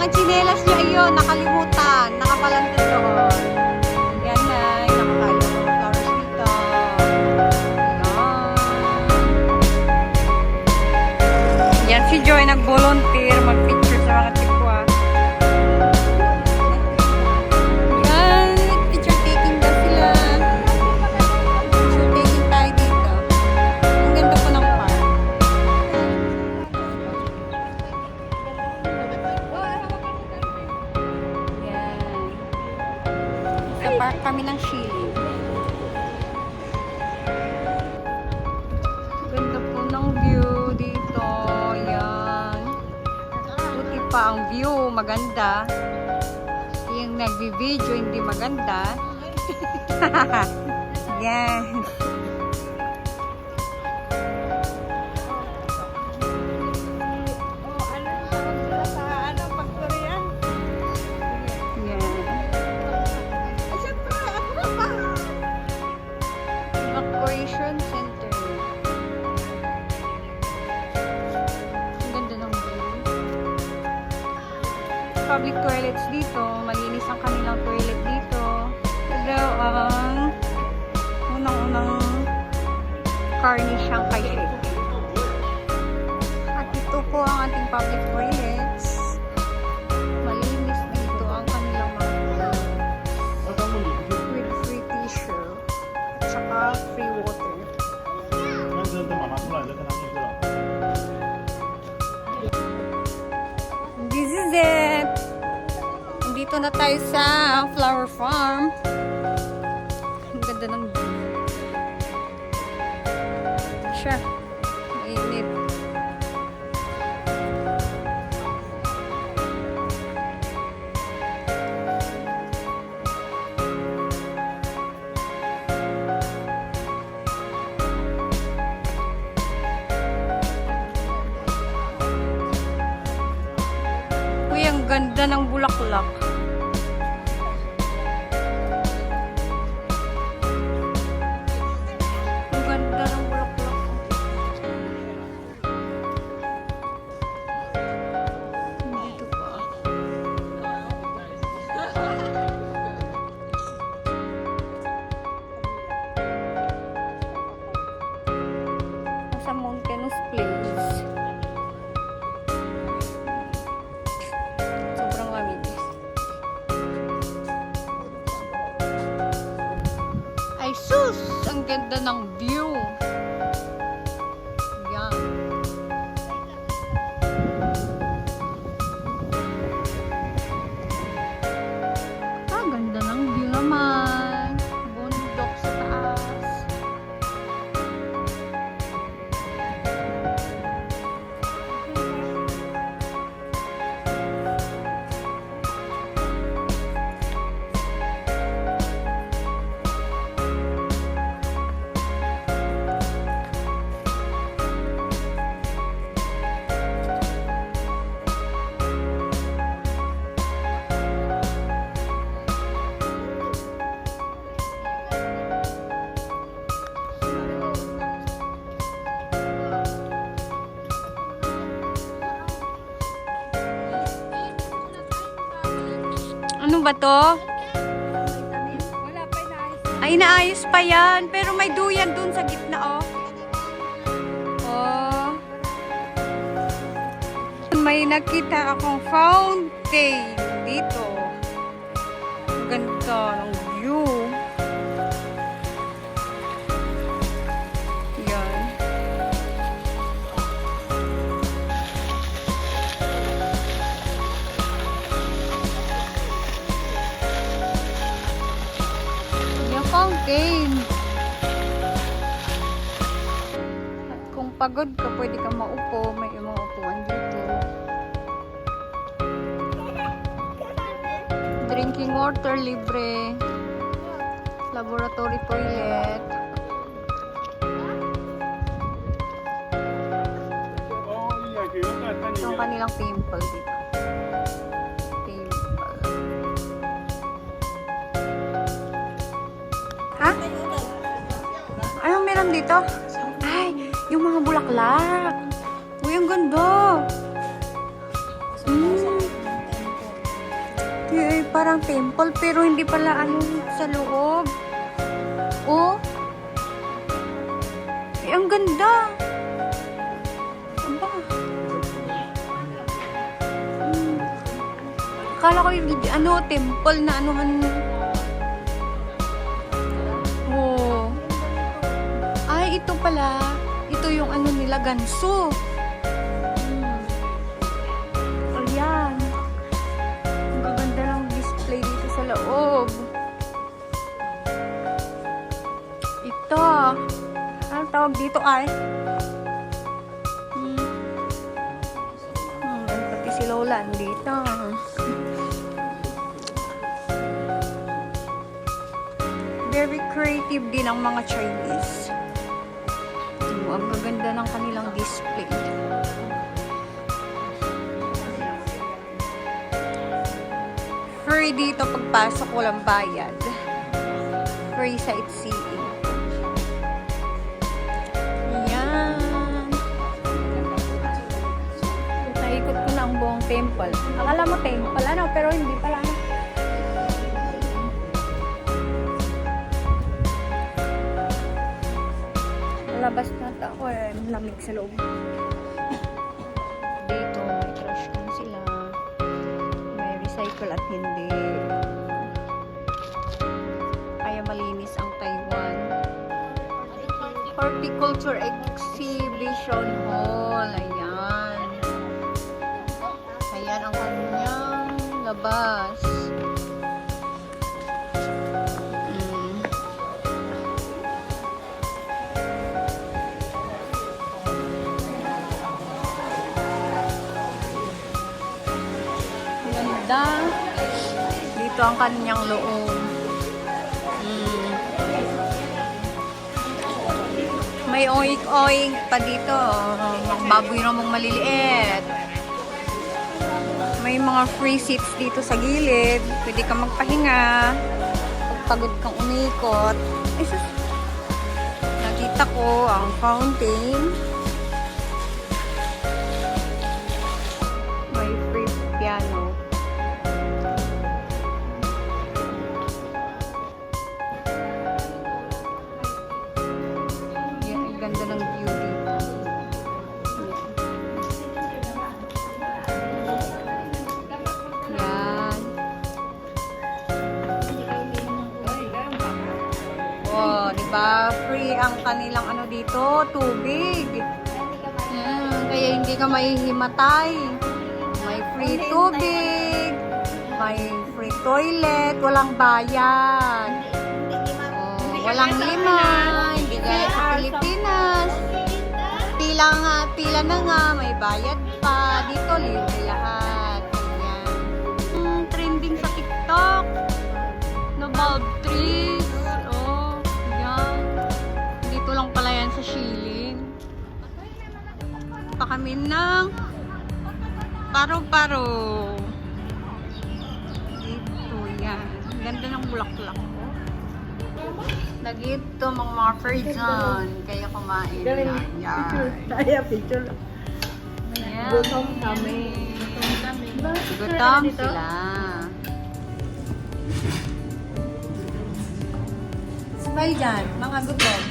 mga tsinelas nyo, ayun, nakalimutan. Nakapalantin doon. Yan na, nakakain ng mga flowers dito. Yan. Yan si Joy nag-volunteer, mag-picture sa mga tikwa. Yan, picture taking daw sila. Picture taking tayo dito. Ang ganda po ng park. Yan. Sa park kami ng Chile. Ganda po ng view dito. Yan. Buti pa ang view. Maganda. Yung nagbi-video hindi maganda. Yan. Evacuation center. Ang ganda ng view. Public toilets dito. Malinis ang kanilang toilet dito. Hello, ang unang-unang carnish ang kay Shake. At ito po ang ating public toilets. Malinis dito ang kanilang mga with free tissue at saka free water. This is it. Nandito na tayo sa flower farm. Ang ganda ng view. Siya. Mainit. Uy, ang ganda ng bulaklak. Ang ganda ng bulaklak. Dito pa. Nasa Mountainous Place. Sobrang lamig. Ay sus! Ang ganda ng view. Yan. Ah, ganda ng view naman. Bundok sa taas. Ano ba to? Ay, naayos pa yan. Pero may duyan dun sa gitna, oh. Oh. May nakita akong fountain dito. Ang ganda ng view. Yan. Yung fountain. At kung pagod ka, pwede ka maupo. May mga upuan dito. Drinking water libre. Laboratory toilet. Ito ang kanilang temple dito. Temple. Ha? Anong meron dito? Ay, yung mga bulaklak. Uy, ang ganda. parang temple pero hindi pala ano sa loob. Oh. Ang ganda. Aba. Akala ko yung temple na anuhan. Oh. Ay, ito pala. Ito yung nila, ganso. Ayan. Ang gaganda ng display dito sa loob. Ito. Anong tawag dito ay? Pati si Lola dito. Very creative din ang mga Chinese. Ang gaganda ng kanilang display. Free dito pagpasok, walang bayad. Free sightseeing. Ayan. Naikot ko na ang buong temple. Akala mo temple, pero hindi pala. Labas na ako lamig sa loob. Dito, may trash can sila. May recycle at hindi. Kaya malinis ang Taiwan. Horticulture Exhibition Hall. Ayan. Ayan ang kanyang labas. Dito ang kanyang loob. May oink-oink pa dito. Baboy na mong maliliit. May mga free seats dito sa gilid. Pwede ka magpahinga. Pagpagod kang umikot. Nakita ko ang fountain. May free piano. Ganda ng view dito. Yan. Oh, di ba? Free ang kanilang dito, tubig. Yan. Kaya hindi ka mahihimatay. May free tubig. May free toilet. Walang bayad. Oh, walang lima. Hindi gaya sa Pilipinas. Pila na nga, may bayad pa. Dito, libre lahat. Ayan. Trending sa TikTok. Na bulb trees. Oh, yan. Dito lang pala yan sa Shilin. Pa kami ng paro-paro. Dito, yan. Ganda ng bulaklak. Nagito mga person. Kaya kumain na. Yan. Kaya picture. Ayan. Gutom kami. Gutom sila. Smile dyan, mga gutom.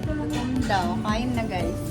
Gutom daw. Kain na guys.